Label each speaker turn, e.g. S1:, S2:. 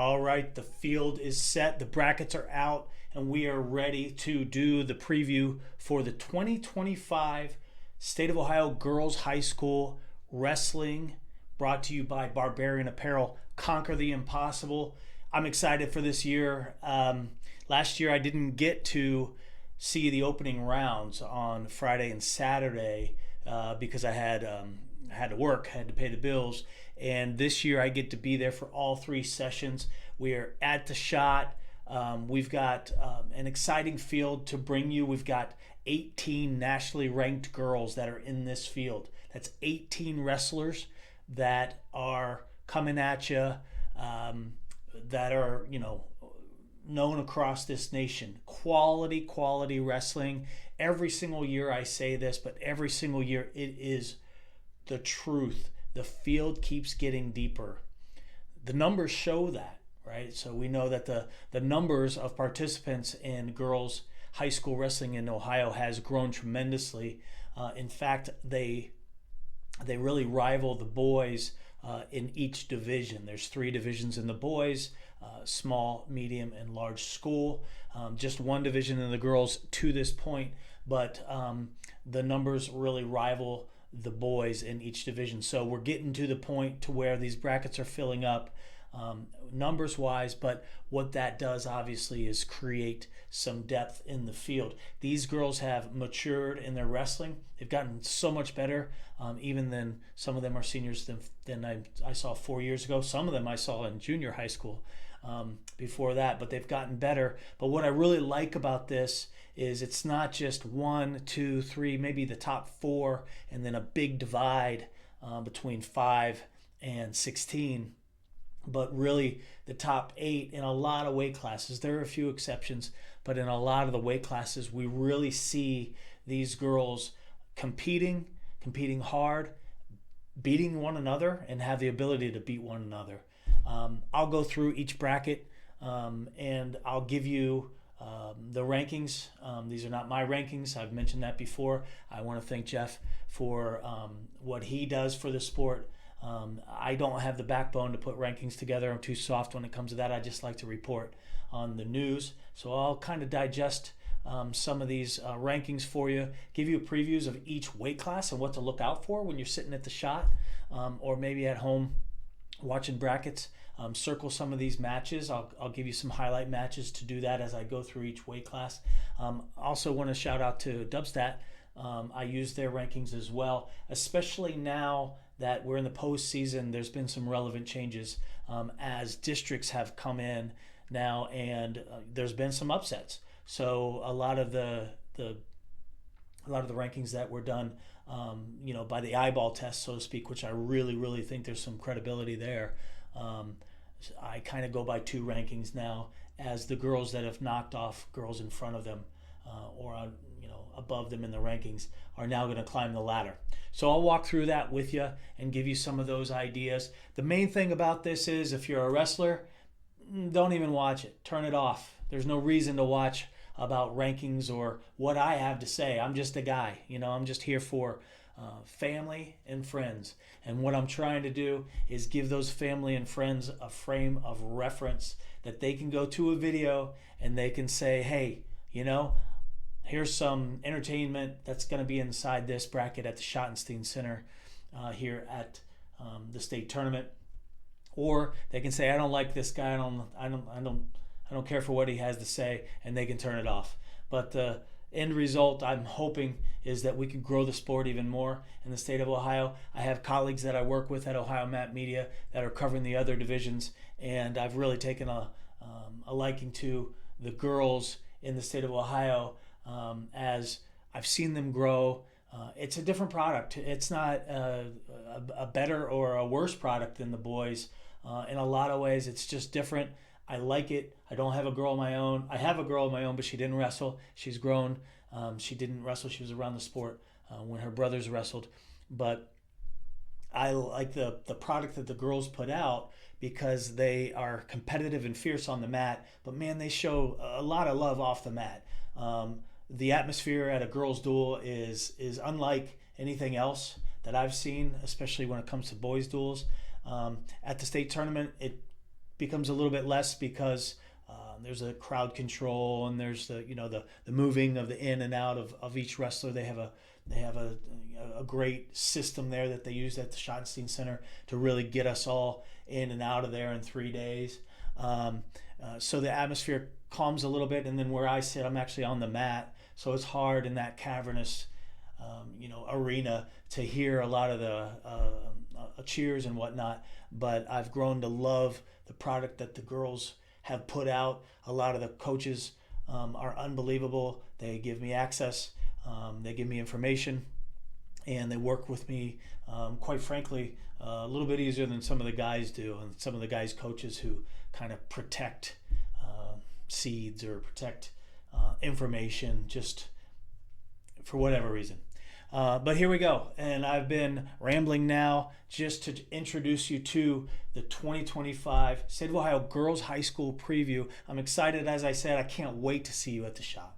S1: All right, the field is set, the brackets are out, and we are ready to do the preview for the 2025 State of Ohio Girls High School Wrestling, brought to you by Barbarian Apparel. Conquer the impossible. I'm excited for this year. Last year I didn't get to see the opening rounds on Friday and Saturday because I had to work, had to pay the bills. And this year I get to be there for all three sessions. We are at the shot. We've got an exciting field to bring you. We've got 18 nationally ranked girls that are in this field. That's 18 wrestlers that are coming at you, that are, known across this nation. Quality wrestling. Every single year I say this, but every single year it is the truth. The field keeps getting deeper. The numbers show that, right? So we know that the numbers of participants in girls high school wrestling in Ohio has grown tremendously. In fact, they really rival the boys in each division. There's 3 divisions in the boys, small, medium, and large school. Just 1 division in the girls to this point, but the numbers really rival the boys in each division. So we're getting to the point to where these brackets are filling up numbers wise, but what that does obviously is create some depth in the field. These girls have matured in their wrestling. They've gotten so much better, even than some of them are seniors than I saw 4 years ago. Some of them I saw in junior high school before that, but they've gotten better. But what I really like about this is it's not just 1, 2, 3, maybe the top 4, and then a big divide between 5 and 16, but really the top 8 in a lot of weight classes. There are a few exceptions, but in a lot of the weight classes, we really see these girls competing hard, beating one another, and have the ability to beat one another. I'll go through each bracket and I'll give you the rankings. These are not my rankings. I've mentioned that before. I want to thank Jeff for what he does for the sport. I don't have the backbone to put rankings together. I'm too soft when it comes to that. I just like to report on the news. So I'll kind of digest some of these rankings for you, give you previews of each weight class and what to look out for when you're sitting at the shot, or maybe at home watching brackets. Circle some of these matches. I'll give you some highlight matches to do that as I go through each weight class. Also want to shout out to Dubstat. I use their rankings as well, especially now that we're in the postseason. There's been some relevant changes as districts have come in now, and there's been some upsets. So a lot of the rankings that were done, by the eyeball test, so to speak, which I really think there's some credibility there. I kind of go by 2 rankings now, as the girls that have knocked off girls in front of them or above them in the rankings are now going to climb the ladder. So I'll walk through that with you and give you some of those ideas. The main thing about this is, if you're a wrestler, don't even watch it. Turn it off. There's no reason to watch about rankings or what I have to say. I'm just a guy. I'm just here for family and friends. And what I'm trying to do is give those family and friends a frame of reference that they can go to a video and they can say, hey, here's some entertainment that's going to be inside this bracket at the Schottenstein Center here at the state tournament. Or they can say, I don't like this guy. I don't care for what he has to say, and they can turn it off. But the end result, I'm hoping, is that we can grow the sport even more in the state of Ohio. I have colleagues that I work with at Ohio Mat Media that are covering the other divisions, and I've really taken a liking to the girls in the state of Ohio as I've seen them grow. It's a different product. It's not a better or a worse product than the boys. In a lot of ways, it's just different. I like it. I don't have a girl of my own. I have a girl of my own, but she didn't wrestle. She's grown. She didn't wrestle. She was around the sport when her brothers wrestled. But I like the product that the girls put out because they are competitive and fierce on the mat. But, man, they show a lot of love off the mat. The atmosphere at a girls' duel is unlike anything else that I've seen, especially when it comes to boys' duels. At the state tournament, it becomes a little bit less because there's a crowd control, and there's the the moving of the in and out of each wrestler. They have a great system there that they use at the Schottenstein Center to really get us all in and out of there in 3 days. So the atmosphere calms a little bit, and then where I sit, I'm actually on the mat, so it's hard in that cavernous arena to hear a lot of the cheers and whatnot. But I've grown to love the product that the girls have put out. A lot of the coaches are unbelievable. They give me access, they give me information, and they work with me, quite frankly, a little bit easier than some of the guys do, and some of the guys' coaches who kind of protect seeds or protect information just for whatever reason. But here we go, and I've been rambling now just to introduce you to the 2025 State of Ohio Girls High School Preview. I'm excited, as I said. I can't wait to see you at the shop.